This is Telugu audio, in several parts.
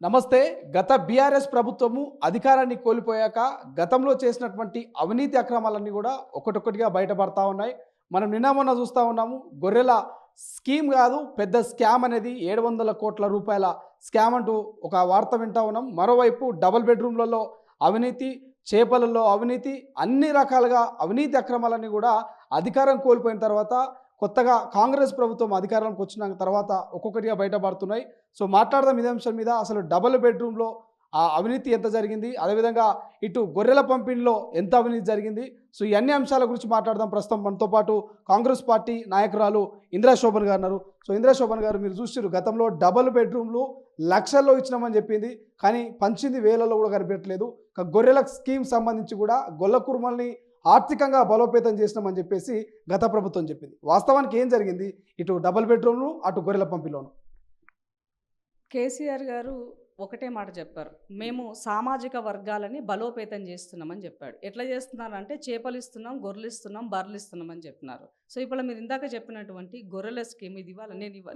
నమస్తే. గత బీఆర్ఎస్ ప్రభుత్వము అధికారాన్ని కోల్పోయాక గతంలో చేసినటువంటి అవినీతి అక్రమాలన్నీ కూడా ఒకటొక్కటిగా బయటపడతా ఉన్నాయి. మనం నిన్న మొన్న చూస్తూ ఉన్నాము. గొర్రెల స్కీమ్ కాదు, పెద్ద స్కామ్ అనేది 700 కోట్ల రూపాయల స్కామ్ అంటూ ఒక వార్త వింటా ఉన్నాం. మరోవైపు డబుల్ బెడ్రూమ్లలో అవినీతి, చేపలలో అవినీతి, అన్ని రకాలుగా అవినీతి అక్రమాలన్నీ కూడా అధికారం కోల్పోయిన తర్వాత కొత్తగా కాంగ్రెస్ ప్రభుత్వం అధికారంలోకి వచ్చిన తర్వాత ఒక్కొక్కటిగా బయటపడుతున్నాయి. సో మాట్లాడదాం ఇదే అంశం మీద. అసలు డబుల్ బెడ్రూమ్లో ఆ అవినీతి ఎంత జరిగింది, అదేవిధంగా ఇటు గొర్రెల పంపిణీలో ఎంత అవినీతి జరిగింది. సో ఈ అన్ని అంశాల గురించి మాట్లాడదాం. ప్రస్తుతం మనతో పాటు కాంగ్రెస్ పార్టీ నాయకురాలు ఇందిరా శోభన్ గారు ఉన్నారు. సో ఇందిరా శోభన్ గారు, మీరు చూసిరు గతంలో డబుల్ బెడ్రూమ్లు లక్షల్లో ఇచ్చినామని చెప్పింది, కానీ పంచింది వేలలో కూడా కనిపెట్టలేదు. గొర్రెల స్కీమ్ సంబంధించి కూడా గొల్ల కుర్మల్ని ఆర్థికంగా బలోపేతం చేసినామని చెప్పేసి గత ప్రభుత్వం చెప్పింది. వాస్తవానికి ఏం జరిగింది ఇటు డబుల్ బెడ్రూమ్ను, అటు గొర్రెల పంపిణీలోను? కేసీఆర్ గారు ఒకటే మాట చెప్పారు, మేము సామాజిక వర్గాలని బలోపేతం చేస్తున్నామని చెప్పాడు. ఎట్లా చేస్తున్నారంటే చేపలు ఇస్తున్నాం, గొర్రెలు ఇస్తున్నాం, బర్రెలు ఇస్తున్నాం అని చెప్పినారు. సో ఇప్పుడు మీరు ఇందాక చెప్పినటువంటి గొర్రెల స్కీమ్ ఇది ఇవాళ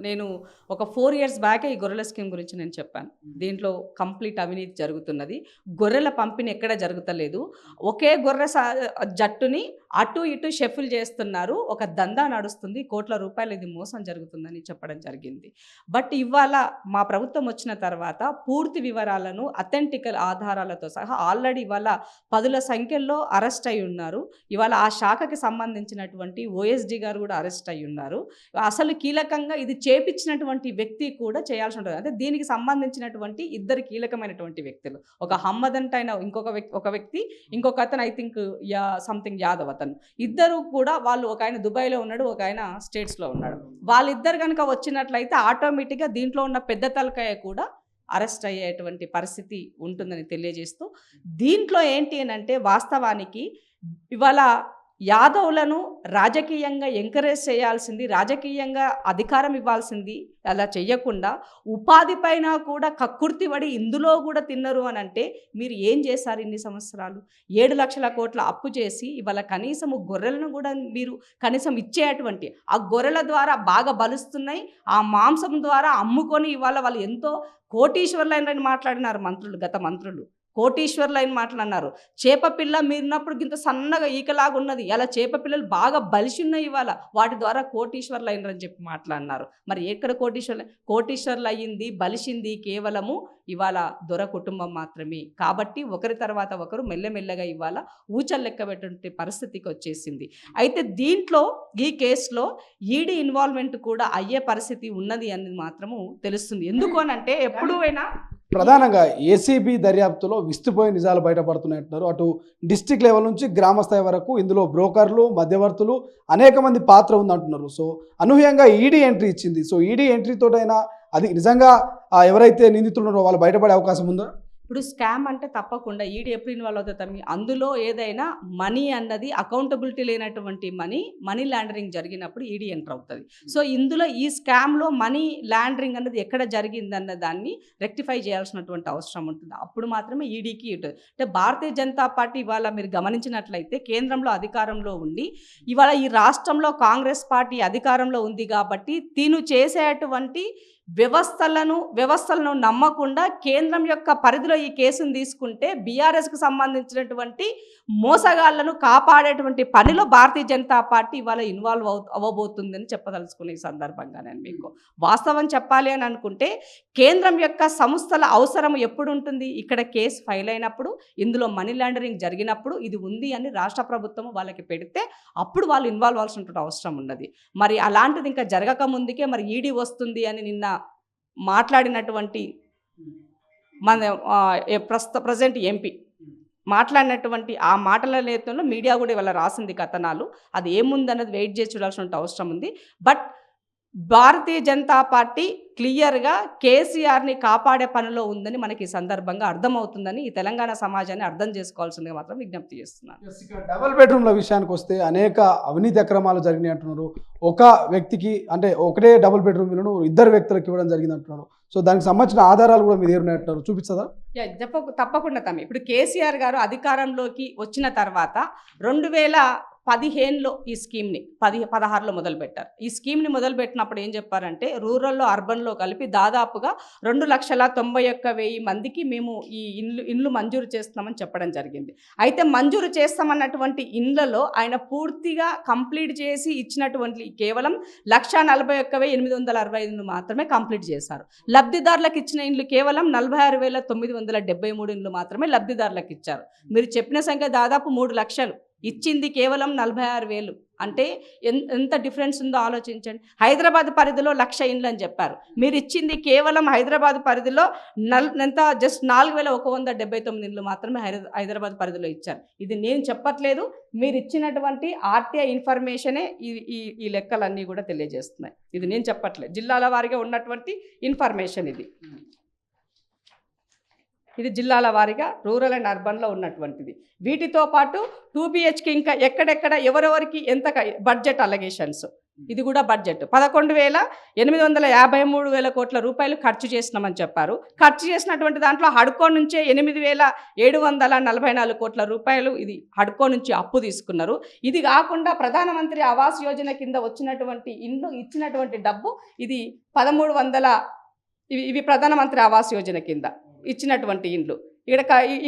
నేను ఒక 4 years బ్యాకే ఈ గొర్రెల స్కీమ్ గురించి నేను చెప్పాను. దీంట్లో కంప్లీట్ అవినీతి జరుగుతున్నది. గొర్రెల పంపిణీ ఎక్కడ జరుగుతలేదు. ఒకే గొర్రె జట్టుని అటు ఇటు షెఫిల్ చేస్తున్నారు. ఒక దందా నడుస్తుంది, కోట్ల రూపాయలు ఇది మోసం జరుగుతుందని చెప్పడం జరిగింది. బట్ ఇవాళ మా ప్రభుత్వం వచ్చిన తర్వాత పూర్తి వివరాలను అథెంటికల్ ఆధారాలతో సహా ఆల్రెడీ ఇవాళ 10ల సంఖ్యలో అరెస్ట్ అయి ఉన్నారు. ఇవాళ ఆ శాఖకి సంబంధించినటువంటి ఓఎస్డి గారు కూడా అరెస్ట్ అయి ఉన్నారు. అసలు కీలకంగా ఇది చేపించినటువంటి వ్యక్తి కూడా చేయాల్సి ఉంటుంది. అంటే దీనికి సంబంధించినటువంటి 2 కీలకమైనటువంటి వ్యక్తులు, ఒక హమ్మదంట్ అయిన ఒక వ్యక్తి, ఇంకొక అతను ఐ థింక్ సంథింగ్ యాదవ్ అతను. ఇద్దరు కూడా వాళ్ళు, ఒక ఆయన దుబాయ్లో ఉన్నాడు, ఒక ఆయన స్టేట్స్లో ఉన్నాడు. వాళ్ళిద్దరు కనుక వచ్చినట్లయితే ఆటోమేటిక్గా దీంట్లో ఉన్న పెద్ద తలకాయ కూడా అరెస్ట్ అయ్యేటువంటి పరిస్థితి ఉంటుందని తెలియజేస్తూ, దీంట్లో ఏంటి అని అంటే వాస్తవానికి ఇవాళ యాదవులను రాజకీయంగా ఎంకరేజ్ చేయాల్సింది, రాజకీయంగా అధికారం ఇవ్వాల్సింది అలా చెయ్యకుండా ఉపాధి పైన కూడా కక్కుర్తి పడి ఇందులో కూడా తిన్నరు అని అంటే మీరు ఏం చేశారు ఇన్ని సంవత్సరాలు? 7 లక్షల కోట్ల అప్పు చేసి ఇవాళ కనీసము గొర్రెలను కూడా మీరు కనీసం ఇచ్చేటువంటి, ఆ గొర్రెల ద్వారా బాగా బలుస్తున్నాయి, ఆ మాంసం ద్వారా అమ్ముకొని ఇవాళ వాళ్ళు ఎంతో కోటీశ్వర్లైనని మాట్లాడినారు మంత్రులు, గత మంత్రులు కోటీశ్వర్లైన మాట్లాడినారు. చేప పిల్ల మీరున్నప్పుడు ఇంత సన్నగా ఈకలాగా ఉన్నది, అలా చేప పిల్లలు బాగా బలిసి ఉన్నాయి, ఇవాళ వాటి ద్వారా కోటీశ్వర్లు అయినరని చెప్పి మాట్లాడినారు. మరి ఎక్కడ కోటీశ్వర్లు అయ్యింది, బలిసింది కేవలము ఇవాళ దొర కుటుంబం మాత్రమే. కాబట్టి ఒకరి తర్వాత ఒకరు మెల్లమెల్లగా ఇవాళ ఊచలు లెక్కబెట్టే పరిస్థితికి వచ్చేసింది. అయితే దీంట్లో ఈ కేసులో ఈడీ ఇన్వాల్వ్మెంట్ కూడా అయ్యే పరిస్థితి ఉన్నది అనేది మాత్రము తెలుస్తుంది. ఎందుకు అని అంటే ఎప్పుడూ అయినా ప్రధానంగా ఏసీబీ దర్యాప్తులో విస్తుపోయే నిజాలు బయటపడుతున్నాయంటున్నారు. అటు డిస్ట్రిక్ట్ లెవెల్ నుంచి గ్రామ స్థాయి వరకు ఇందులో బ్రోకర్లు, మధ్యవర్తులు అనేక మంది పాత్ర ఉందంటున్నారు. సో అనూహ్యంగా ఈడీ ఎంట్రీ ఇచ్చింది. సో ఈడీ ఎంట్రీతోటైనా అది నిజంగా ఎవరైతే నిందితులు ఉన్నారో వాళ్ళు బయటపడే అవకాశం ఉందా? ఇప్పుడు స్కామ్ అంటే తప్పకుండా ఈడీ ఎప్పుడు ఇన్వాల్వ్ అవుతుంది. అందులో ఏదైనా మనీ అన్నది అకౌంటబిలిటీ లేనటువంటి మనీ లాండరింగ్ జరిగినప్పుడు ఈడీ ఎంటర్ అవుతుంది. సో ఇందులో ఈ స్కామ్లో మనీ లాండరింగ్ అన్నది ఎక్కడ జరిగిందన్న దాన్ని రెక్టిఫై చేయాల్సినటువంటి అవసరం ఉంటుంది. అప్పుడు మాత్రమే ఈడీకి ఉంటుంది. అంటే భారతీయ జనతా పార్టీ ఇవాళ మీరు గమనించినట్లయితే కేంద్రంలో అధికారంలో ఉండి ఇవాళ ఈ రాష్ట్రంలో కాంగ్రెస్ పార్టీ అధికారంలో ఉంది కాబట్టి తిను చేసేటువంటి వ్యవస్థలను నమ్మకుండా కేంద్రం యొక్క పరిధిలో ఈ కేసును తీసుకుంటే బీఆర్ఎస్కు సంబంధించినటువంటి మోసగాళ్లను కాపాడేటువంటి పనిలో భారతీయ జనతా పార్టీ ఇవాళ ఇన్వాల్వ్ అవ్వబోతుందని చెప్పదలుచుకునే ఈ సందర్భంగా నేను మీకు వాస్తవం చెప్పాలి అని అనుకుంటే కేంద్రం యొక్క సంస్థల అవసరం ఎప్పుడు ఉంటుంది? ఇక్కడ కేసు ఫైల్ అయినప్పుడు, ఇందులో మనీ లాండరింగ్ జరిగినప్పుడు ఇది ఉంది అని రాష్ట్ర ప్రభుత్వం వాళ్ళకి పెడితే అప్పుడు వాళ్ళు ఇన్వాల్వ్ అవ్వాల్సినటువంటి అవసరం ఉన్నది. మరి అలాంటిది ఇంకా జరగక ముందుకే మరి ఈడీ వస్తుంది అని నిన్న మాట్లాడినటువంటి మన ప్రజెంట్ ఎంపీ మాట్లాడినటువంటి ఆ మాటల నేతల్లో మీడియా కూడా ఇవాళ రాసింది కథనాలు. అది ఏముందన్నది వెయిట్ చేసి చూడాల్సిన అవసరం ఉంది. బట్ భారతీయ జనతా పార్టీ క్లియర్గా కేసీఆర్ని కాపాడే పనిలో ఉందని మనకి ఈ సందర్భంగా అర్థమవుతుందని ఈ తెలంగాణ సమాజాన్ని అర్థం చేసుకోవాల్సిందిగా మాత్రం విజ్ఞప్తి చేస్తున్నాను. డబుల్ బెడ్రూమ్ల విషయానికి వస్తే అనేక అవినీతి అక్రమాలు జరిగినాయి అంటున్నారు. ఒక వ్యక్తికి అంటే ఒకటే డబుల్ బెడ్రూమ్ ఇల్లును 2 వ్యక్తులకు ఇవ్వడం జరిగింది అంటున్నారు. సో దానికి సంబంధించిన ఆధారాలు కూడా మీ దగ్గర ఉన్నాయంటున్నారు, చూపిస్తుందా? తప్పకుండా తమ్మి. ఇప్పుడు కేసీఆర్ గారు అధికారంలోకి వచ్చిన తర్వాత 15లో ఈ స్కీమ్ని 16లో మొదలుపెట్టారు. ఈ స్కీమ్ని మొదలుపెట్టినప్పుడు ఏం చెప్పారంటే రూరల్లో అర్బన్లో కలిపి దాదాపుగా 2,91,000 మందికి మేము ఈ ఇండ్లు మంజూరు చేస్తున్నామని చెప్పడం జరిగింది. అయితే మంజూరు చేస్తామన్నటువంటి ఇండ్లలో ఆయన పూర్తిగా కంప్లీట్ చేసి ఇచ్చినటువంటి కేవలం 1,41,865 మాత్రమే కంప్లీట్ చేశారు. లబ్ధిదారులకు ఇచ్చిన ఇండ్లు కేవలం 46,973 ఇండ్లు మాత్రమే లబ్ధిదారులకు ఇచ్చారు. మీరు చెప్పిన సంఖ్య దాదాపు 3 లక్షలు, ఇచ్చింది కేవలం 46,000. అంటే ఎంత డిఫరెన్స్ ఉందో ఆలోచించండి. హైదరాబాద్ పరిధిలో 1,00,000 ఇండ్లు అని చెప్పారు, మీరు ఇచ్చింది కేవలం హైదరాబాద్ పరిధిలో జస్ట్ 4,179 ఇండ్లు మాత్రమే హైదరాబాద్ పరిధిలో ఇచ్చారు. ఇది నేను చెప్పట్లేదు, మీరు ఇచ్చినటువంటి ఆర్టీఐ ఇన్ఫర్మేషనే ఈ లెక్కలన్నీ కూడా తెలియజేస్తున్నాయి. ఇది నేను చెప్పట్లేదు, జిల్లాల వారీగా ఉన్నటువంటి ఇన్ఫర్మేషన్ ఇది జిల్లాల వారీగా రూరల్ అండ్ అర్బన్లో ఉన్నటువంటిది. వీటితో పాటు 2 BHK ఇంకా ఎక్కడెక్కడ ఎవరెవరికి ఎంత బడ్జెట్ అలగేషన్స్, ఇది కూడా బడ్జెట్ 11,853 కోట్ల రూపాయలు ఖర్చు చేసినామని చెప్పారు. ఖర్చు చేసినటువంటి దాంట్లో హడ్కో నుంచే 8,744 కోట్ల రూపాయలు ఇది హడ్కో నుంచి అప్పు తీసుకున్నారు. ఇది కాకుండా ప్రధానమంత్రి ఆవాస్ యోజన కింద వచ్చినటువంటి ఇండ్లు ఇచ్చినటువంటి డబ్బు ఇది 1,300, ఇవి ప్రధానమంత్రి ఆవాస్ యోజన కింద ఇచ్చినటువంటి ఇండ్లు.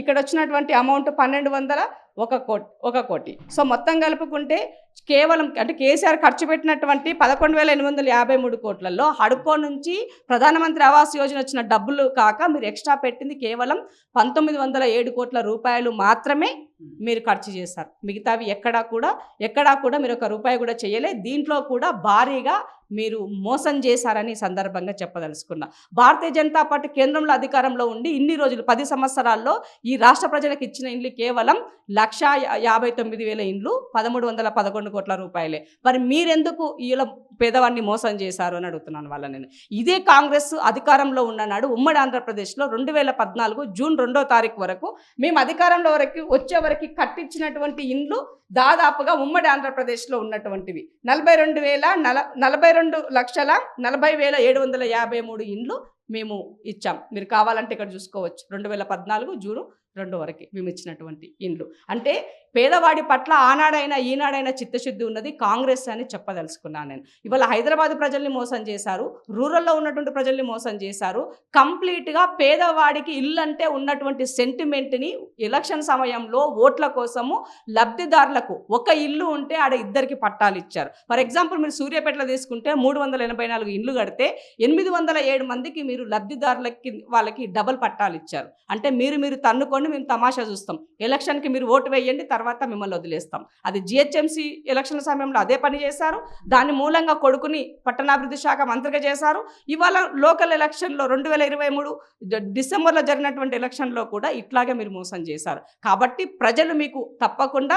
ఇక్కడ వచ్చినటువంటి అమౌంట్ 1,201 కోటి. సో మొత్తం కలుపుకుంటే కేవలం అంటే కేసీఆర్ ఖర్చు పెట్టినటువంటి 11,853 కోట్లలో హడ్కో నుంచి ప్రధానమంత్రి ఆవాస్ యోజన వచ్చిన డబ్బులు కాక మీరు ఎక్స్ట్రా పెట్టింది కేవలం 1,907 కోట్ల రూపాయలు మాత్రమే మీరు ఖర్చు చేశారు. మిగతావి ఎక్కడా కూడా మీరు 1 రూపాయి కూడా చేయలే. దీంట్లో కూడా భారీగా మీరు మోసం చేశారని సందర్భంగా చెప్పదలుచుకున్నా. భారతీయ జనతా పార్టీ కేంద్రంలో అధికారంలో ఉండి ఇన్ని రోజులు 10 సంవత్సరాల్లో ఈ రాష్ట్ర ప్రజలకు ఇచ్చిన ఇండ్లు కేవలం 1,59,000 ఇండ్లు, 1,311 కోట్ల రూపాయలే. మరి మీరెందుకు ఇలా పేదవాడిని మోసం చేశారు అని అడుగుతున్నాను వాళ్ళ నేను. ఇదే కాంగ్రెస్ అధికారంలో ఉన్ననాడు ఉమ్మడి ఆంధ్రప్రదేశ్లో 2014 జూన్ 2వ తారీఖు వరకు మేము అధికారంలో వచ్చే వరకు కట్టించినటువంటి ఇండ్లు దాదాపుగా ఉమ్మడి ఆంధ్రప్రదేశ్లో ఉన్నటువంటివి 42,40,753 ఇండ్లు మేము ఇచ్చాం. మీరు కావాలంటే ఇక్కడ చూసుకోవచ్చు 2014 జూన్ 2 వరకు మేము ఇచ్చినటువంటి ఇండ్లు. అంటే పేదవాడి పట్ల ఆనాడైనా ఈనాడైనా చిత్తశుద్ధి ఉన్నది కాంగ్రెస్ అని చెప్పదలుచుకున్నాను నేను. ఇవాళ హైదరాబాద్ ప్రజల్ని మోసం చేశారు, రూరల్లో ఉన్నటువంటి ప్రజల్ని మోసం చేశారు. కంప్లీట్గా పేదవాడికి ఇల్లు అంటే ఉన్నటువంటి సెంటిమెంట్ని ఎలక్షన్ సమయంలో ఓట్ల కోసము లబ్ధిదారులకు ఒక ఇల్లు ఉంటే ఆడ 2కి పట్టాలు ఇచ్చారు. ఫర్ ఎగ్జాంపుల్ మీరు సూర్యాపేటలో తీసుకుంటే 384 ఇండ్లు కడితే 807 మందికి మీరు లబ్ధిదారులకి వాళ్ళకి డబల్ పట్టాలు ఇచ్చారు. అంటే మీరు తన్నుకొని మేము తమాషా చూస్తాం, ఎలక్షన్కి మీరు ఓటు వేయండి తర్వాత మిమ్మల్ని వదిలేస్తాం. అది జిహెచ్ఎంసీ ఎలక్షన్ల సమయంలో అదే పని చేశారు. దాని మూలంగా కొడుకుని పట్టణాభివృద్ధి శాఖ మంత్రిగా చేశారు. ఇవాళ లోకల్ ఎలక్షన్లో 2023 డిసెంబర్లో జరిగినటువంటి ఎలక్షన్లో కూడా ఇట్లాగే మీరు మోసం చేశారు. కాబట్టి ప్రజలు మీకు తప్పకుండా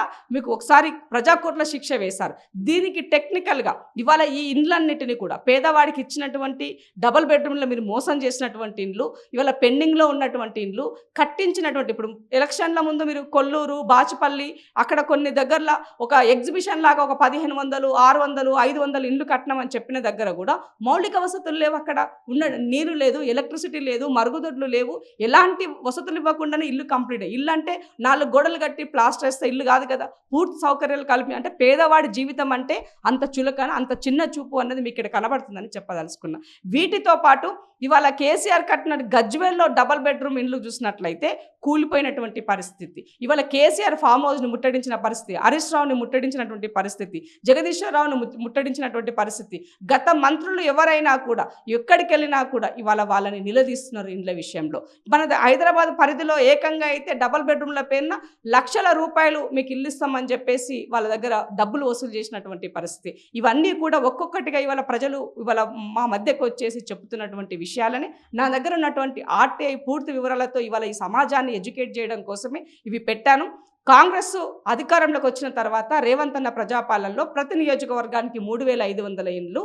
ఒకసారి ప్రజాకోర్టుల శిక్ష వేశారు. దీనికి టెక్నికల్గా ఇవాళ ఈ ఇండ్లన్నిటినీ కూడా పేదవాడికి ఇచ్చినటువంటి డబుల్ బెడ్రూమ్లో మీరు మోసం చేసినటువంటి ఇండ్లు, ఇవాళ పెండింగ్లో ఉన్నటువంటి ఇండ్లు, కట్టించినటువంటి ఇప్పుడు ఎలక్షన్ల ముందు మీరు కొల్లూరు, బాచుపల్లి అక్కడ కొన్ని దగ్గరలో ఒక ఎగ్జిబిషన్ లాగా ఒక 1,500, 600, 500 ఇండ్లు కట్టినామని చెప్పిన దగ్గర కూడా మౌలిక వసతులు లేవు. అక్కడ ఉన్న నీరు లేదు, ఎలక్ట్రిసిటీ లేదు, మరుగుదొడ్లు లేవు, ఎలాంటి వసతులు ఇవ్వకుండానే ఇల్లు కంప్లీట్. ఇల్లు అంటే 4 గోడలు కట్టి ప్లాస్టర్ వేస్తే ఇల్లు కాదు కదా, పూర్తి సౌకర్యాలు కలిపి. అంటే పేదవాడి జీవితం అంటే అంత చులకన, అంత చిన్న చూపు అన్నది మీకు ఇక్కడ కనబడుతుందని చెప్పదలుచుకున్నా. వీటితో పాటు ఇవాళ కేసీఆర్ కట్టిన గజ్వేల్లో డబల్ బెడ్రూమ్ ఇండ్లు చూసినట్లయితే కూలిపోయినటువంటి పరిస్థితి. ఇవాళ కేసీఆర్ ఫామ్ హౌస్ని ముట్టడించిన పరిస్థితి, హరీష్ రావుని ముట్టడించినటువంటి పరిస్థితి, జగదీశ్వర్ రావుని ముట్టడించినటువంటి పరిస్థితి. గత మంత్రులు ఎవరైనా కూడా ఎక్కడికి వెళ్ళినా కూడా ఇవాళ వాళ్ళని నిలదీస్తున్నారు ఇండ్ల విషయంలో. మన హైదరాబాద్ పరిధిలో ఏకంగా అయితే డబల్ బెడ్రూమ్ల పేరున లక్షల రూపాయలు మీకు ఇల్లు ఇస్తామని చెప్పేసి వాళ్ళ దగ్గర డబ్బులు వసూలు చేసినటువంటి పరిస్థితి. ఇవన్నీ కూడా ఒక్కొక్కటిగా ఇవాళ ప్రజలు ఇవాళ మా మధ్యకు వచ్చేసి చెప్తున్నటువంటి విషయాలని నా దగ్గర ఉన్నటువంటి ఆర్టీఐ పూర్తి వివరాలతో ఇవాళ ఈ సమాజాన్ని ఎడ్యుకేట్ చేయడం కోసమే ఇవి పెట్టాను. కాంగ్రెస్ అధికారంలోకి వచ్చిన తర్వాత రేవంత్ అన్న ప్రజాపాలనలో ప్రతి నియోజకవర్గానికి 3,500 ఇండ్లు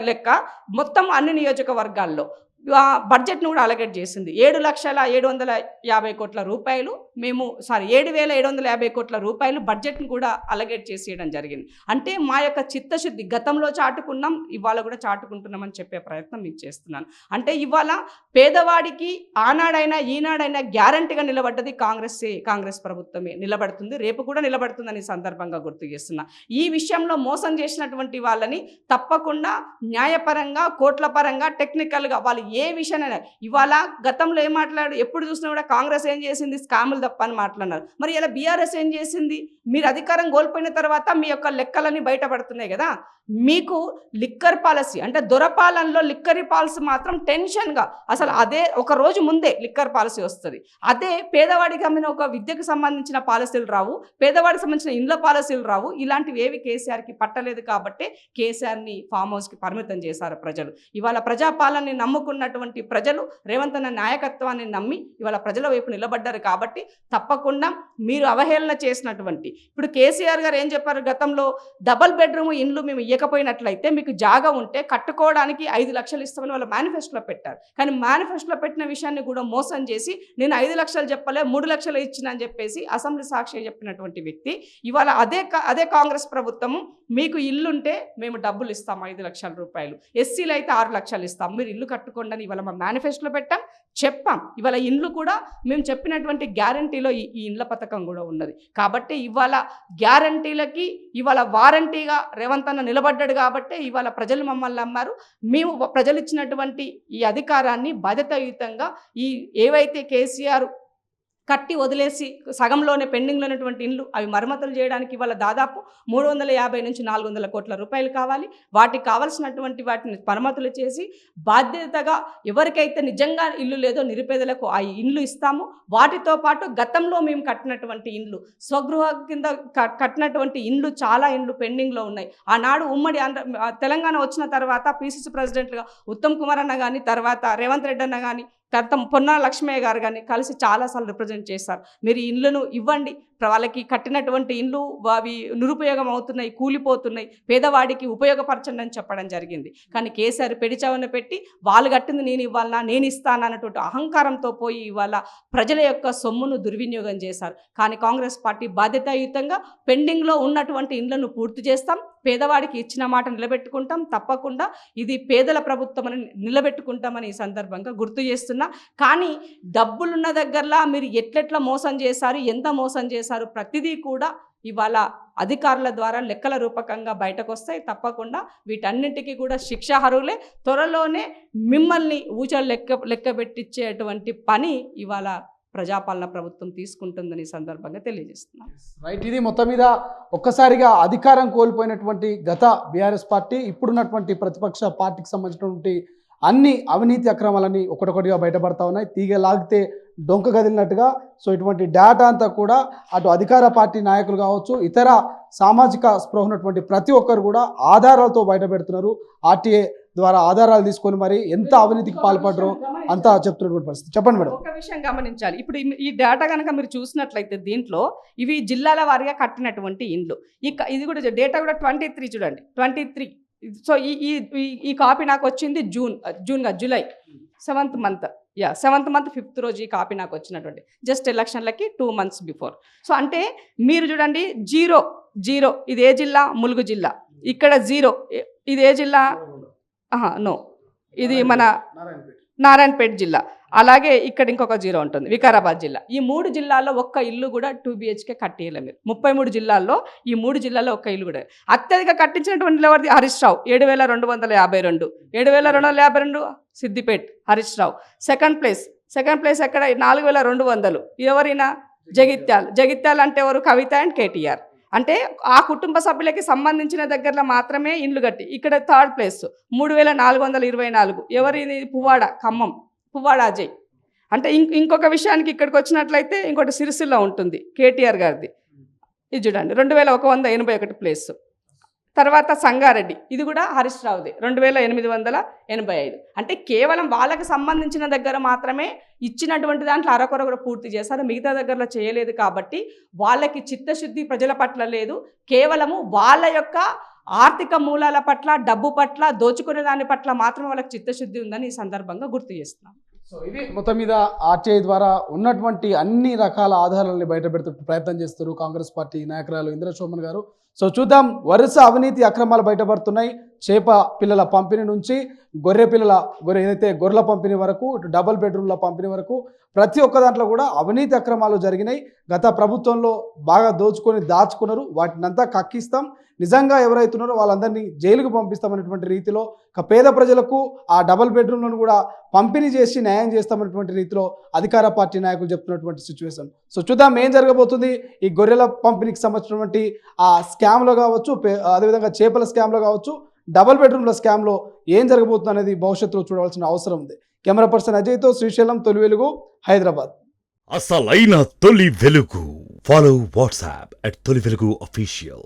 లెక్క, మొత్తం అన్ని నియోజకవర్గాల్లో బడ్జెట్ను కూడా అలగేట్ చేసింది. 7,750 కోట్ల రూపాయలు 7,750 కోట్ల రూపాయలు బడ్జెట్ను కూడా అలగేట్ చేసేయడం జరిగింది. అంటే మా యొక్క చిత్తశుద్ధి గతంలో చాటుకున్నాం, ఇవాళ కూడా చాటుకుంటున్నామని చెప్పే ప్రయత్నం మీకు చేస్తున్నాను. అంటే ఇవాళ పేదవాడికి ఆనాడైనా ఈనాడైనా గ్యారంటీగా నిలబడ్డది కాంగ్రెస్ ప్రభుత్వమే నిలబడుతుంది, రేపు కూడా నిలబడుతుందని సందర్భంగా గుర్తు చేస్తున్నా. ఈ విషయంలో మోసం చేసినటువంటి వాళ్ళని తప్పకుండా న్యాయపరంగా, కోట్ల పరంగా, టెక్నికల్గా వాళ్ళు ఏ విషయాన్ని ఇవాళ గతంలో ఏం ఎప్పుడు చూసినా కూడా కాంగ్రెస్ ఏం చేసింది, స్కాములు తప్ప అని మాట్లాడినారు. మరి ఇలా బీఆర్ఎస్ ఏం చేసింది? మీరు అధికారం కోల్పోయిన తర్వాత మీ యొక్క లెక్కలన్నీ బయటపడుతున్నాయి కదా. మీకు లిక్కర్ పాలసీ అంటే దొరపాలనలో లిక్కర్ పాలసీ మాత్రం టెన్షన్గా అసలు అదే ఒక రోజు ముందే లిక్కర్ పాలసీ వస్తుంది. అదే పేదవాడికి అమ్మిన ఒక విద్యకు సంబంధించిన పాలసీలు రావు, పేదవాడికి సంబంధించిన ఇండ్ల పాలసీలు రావు. ఇలాంటివి ఏవి కేసీఆర్కి పట్టలేదు కాబట్టి కేసీఆర్ని ఫామ్ హౌస్కి పరిమితం చేశారు ప్రజలు. ఇవాళ ప్రజాపాలనని నమ్ముకున్నటువంటి ప్రజలు రేవంత్ అన్న నాయకత్వాన్ని నమ్మి ఇవాళ ప్రజల వైపు నిలబడ్డారు. కాబట్టి తప్పకుండా మీరు అవహేళన చేసినటువంటి ఇప్పుడు కేసీఆర్ గారు ఏం చెప్పారు, గతంలో డబల్ బెడ్రూమ్ ఇండ్లు మేము ఇవ్వకపోయినట్లయితే మీకు జాగా ఉంటే కట్టుకోవడానికి 5 లక్షలు ఇస్తామని వాళ్ళ మేనిఫెస్టోలో పెట్టారు. కానీ మేనిఫెస్టోలో పెట్టిన విషయాన్ని కూడా మోసం చేసి నేను 5 లక్షలు చెప్పలే 3 లక్షలు ఇచ్చిన అని చెప్పేసి అసెంబ్లీ సాక్షి చెప్పినటువంటి వ్యక్తి ఇవాళ అదే కాంగ్రెస్ ప్రభుత్వము మీకు ఇల్లుంటే మేము డబ్బులు ఇస్తాం 5 లక్షల రూపాయలు, ఎస్సీలు అయితే 6 లక్షలు ఇస్తాం, మీరు ఇల్లు కట్టుకోండి అని ఇవాళ మా మేనిఫెస్టోలో చెప్పాం. ఇవాళ ఇండ్లు కూడా మేము చెప్పినటువంటి గ్యారంటీలో ఈ ఇండ్ల పథకం కూడా ఉన్నది. కాబట్టి ఇవాళ గ్యారంటీలకి ఇవాళ వారంటీగా రేవంత్ అన్న నిలబడ్డాడు. కాబట్టి ఇవాళ ప్రజలు మమ్మల్ని నమ్మారు. మేము ప్రజలు ఇచ్చినటువంటి ఈ అధికారాన్ని బాధ్యతాయుతంగా ఏవైతే కేసీఆర్ కట్టి వదిలేసి సగంలోనే పెండింగ్లో ఉన్నటువంటి ఇండ్లు అవి మరమ్మతులు చేయడానికి ఇవాళ దాదాపు 350 నుంచి 400 కోట్ల రూపాయలు కావాలి. వాటికి కావాల్సినటువంటి వాటిని మరమ్మతులు చేసి బాధ్యతగా ఎవరికైతే నిజంగా ఇల్లు లేదో నిరుపేదలకు ఆ ఇండ్లు ఇస్తాము. వాటితో పాటు గతంలో మేము కట్టినటువంటి ఇండ్లు స్వగృహ కింద కట్టినటువంటి ఇండ్లు చాలా ఇండ్లు పెండింగ్లో ఉన్నాయి. ఆనాడు ఉమ్మడి తెలంగాణ వచ్చిన తర్వాత పిసిసి ప్రెసిడెంట్గా ఉత్తమ్ కుమార్ అన్న కానీ, తర్వాత రేవంత్ రెడ్డి అన్న కానీ, తర్వాత పొన్నాల లక్ష్మయ్య గారు కానీ కలిసి చాలాసార్లు రిప్రజెంట్ చేశారు. మీరు ఇండ్లను ఇవ్వండి, వాళ్ళకి కట్టినటువంటి ఇండ్లు అవి నిరుపయోగం అవుతున్నాయి, కూలిపోతున్నాయి, పేదవాడికి ఉపయోగపరచండి అని చెప్పడం జరిగింది. కానీ కేసీఆర్ పెడిచవన పెట్టి వాళ్ళు కట్టింది నేను ఇవ్వాలన్నా, నేను ఇస్తాను అన్నటువంటి అహంకారంతో పోయి ఇవాళ ప్రజల యొక్క సొమ్మును దుర్వినియోగం చేశారు. కానీ కాంగ్రెస్ పార్టీ బాధ్యతాయుతంగా పెండింగ్లో ఉన్నటువంటి ఇండ్లను పూర్తి చేస్తాం, పేదవాడికి ఇచ్చిన మాట నిలబెట్టుకుంటాం, తప్పకుండా ఇది పేదల ప్రభుత్వం అని నిలబెట్టుకుంటామని ఈ సందర్భంగా గుర్తు చేస్తున్నా. కానీ డబ్బులున్న దగ్గరలా మీరు ఎట్లెట్లా మోసం చేశారు, ఎంత మోసం చేశారు ప్రతిదీ కూడా ఇవాళ అధికారుల ద్వారా లెక్కల రూపకంగా బయటకు వస్తాయి. తప్పకుండా వీటన్నింటికీ కూడా శిక్షార్హులే. త్వరలోనే మిమ్మల్ని ఊచలు లెక్క పెట్టించేటువంటి పని ఇవాళ ప్రజాపాలన ప్రభుత్వం తీసుకుంటుందని సందర్భంగా తెలియజేస్తున్నాను. రైట్, ఇది మొత్తం మీద ఒక్కసారిగా అధికారం కోల్పోయినటువంటి గత బీఆర్ఎస్ పార్టీ ఇప్పుడున్నటువంటి ప్రతిపక్ష పార్టీకి సంబంధించినటువంటి అన్ని అవినీతి అక్రమాలన్నీ ఒకటొకటిగా బయటపడతా ఉన్నాయి. తీగ లాగితే డొంక కదిలినట్టుగా. సో ఇటువంటి డేటా అంతా కూడా అటు అధికార పార్టీ నాయకులు కావచ్చు, ఇతర సామాజిక స్పృహ ఉన్నటువంటి ప్రతి ఒక్కరు కూడా ఆధారాలతో బయట పెడుతున్నారు. ఆర్టీఏ ద్వారా ఆధారాలు తీసుకొని మరి ఎంత అవినీతికి పాల్పడరో అంతా చెప్తున్నటువంటి పరిస్థితి. చెప్పండి మేడం. ఒక విషయం గమనించాలి. ఇప్పుడు ఈ డేటా కనుక మీరు చూసినట్లయితే దీంట్లో ఇవి జిల్లాల వారీగా కట్టినటువంటి ఇండ్లు. ఇది కూడా డేటా కూడా 23 చూడండి, 23. సో ఈ కాపీ నాకు వచ్చింది July 7th month, 7th month 5th రోజు ఈ కాపీ నాకు వచ్చినటువంటి జస్ట్ ఎలక్షన్లకి 2 months బిఫోర్. సో అంటే మీరు చూడండి, 0 ఇది ఏ జిల్లా? ములుగు జిల్లా. ఇక్కడ 0 ఇది ఏ జిల్లా? ఇది మన నారాయణపేట జిల్లా. అలాగే ఇక్కడ ఇంకొక 0 ఉంటుంది, వికారాబాద్ జిల్లా. ఈ 3 జిల్లాల్లో ఒక్క ఇల్లు కూడా 2 BHK కట్టేయలేదు మీరు. 33 జిల్లాల్లో ఈ 3 జిల్లాల్లో ఒక్క ఇల్లు కూడా. అత్యధిక కట్టించినటువంటి ఎవరిది? హరీష్ రావు 7,252. 7,252 సిద్దిపేట్ హరీష్ రావు. సెకండ్ ప్లేస్ ఎక్కడ? 4,200. ఎవరైనా? జగిత్యాల అంటే ఎవరు? కవిత అండ్ కేటీఆర్. అంటే ఆ కుటుంబ సభ్యులకి సంబంధించిన దగ్గరలో మాత్రమే ఇండ్లు కట్టి. ఇక్కడ థర్డ్ ప్లేస్ 3,424. ఎవరిది? ఖమ్మం పువ్వాడ అజయ్. అంటే ఇంకొక విషయానికి ఇక్కడికి వచ్చినట్లయితే ఇంకోటి సిరిసిల్ల ఉంటుంది, కేటీఆర్ గారిది. ఇది చూడండి 2,181 ప్లేస్. తర్వాత సంగారెడ్డి, ఇది కూడా హరీష్ రావుది, 2,885. అంటే కేవలం వాళ్ళకి సంబంధించిన దగ్గర మాత్రమే ఇచ్చినటువంటి దాంట్లో అరకొర కూడా పూర్తి చేశారు, మిగతా దగ్గరలో చేయలేదు. కాబట్టి వాళ్ళకి చిత్తశుద్ధి ప్రజల పట్ల లేదు. కేవలము వాళ్ళ యొక్క ఆర్థిక మూలాల పట్ల, డబ్బు పట్ల, దోచుకునే దాని పట్ల మాత్రం వాళ్ళకి చిత్తశుద్ధి ఉందని ఈ సందర్భంగా గుర్తు చేస్తున్నాం. సో ఇది మొత్తం మీద ఆర్టీఐ ద్వారా ఉన్నటువంటి అన్ని రకాల ఆధారాలని బయటపెడుతూ ప్రయత్నం చేస్తారు కాంగ్రెస్ పార్టీ నాయకురాలు ఇంద్రశోభన్ గారు. సో చూద్దాం, వరుస అవినీతి అక్రమాలు బయటపడుతున్నాయి. చేప పిల్లల పంపిణీ నుంచి ఏదైతే గొర్రెల పంపిణీ వరకు, ఇటు డబుల్ బెడ్రూమ్ల పంపిణీ వరకు ప్రతి ఒక్క దాంట్లో కూడా అవినీతి అక్రమాలు జరిగినాయి. గత ప్రభుత్వంలో బాగా దాచుకున్నారు. వాటినంతా కక్కిస్తాం, నిజంగా ఎవరైతున్నారో వాళ్ళందరినీ జైలుకు పంపిస్తామనేటువంటి రీతిలో, పేద ప్రజలకు ఆ డబుల్ బెడ్రూమ్లను కూడా పంపిణీ చేసి న్యాయం చేస్తామనేటువంటి రీతిలో అధికార పార్టీ నాయకులు చెప్తున్నటువంటి సిచ్యువేషన్. సో చూద్దాం ఏం జరగబోతుంది ఈ గొర్రెల పంపిణీకి సంబంధించినటువంటి ఆ స్కామ్లో కావచ్చు, అదేవిధంగా చేపల స్కామ్లో కావచ్చు, డబుల్ బెడ్రూమ్ల స్కామ్లో ఏం జరగబోతుంది అనేది భవిష్యత్తులో చూడవలసిన అవసరం ఉంది. కెమెరా పర్సన్ అజయ్తో శ్రీశైలం, తొలి వెలుగు, హైదరాబాద్. అసలైన తొలి వెలుగు. ఫాలో వాట్సాప్ @తొలి వెలుగు official.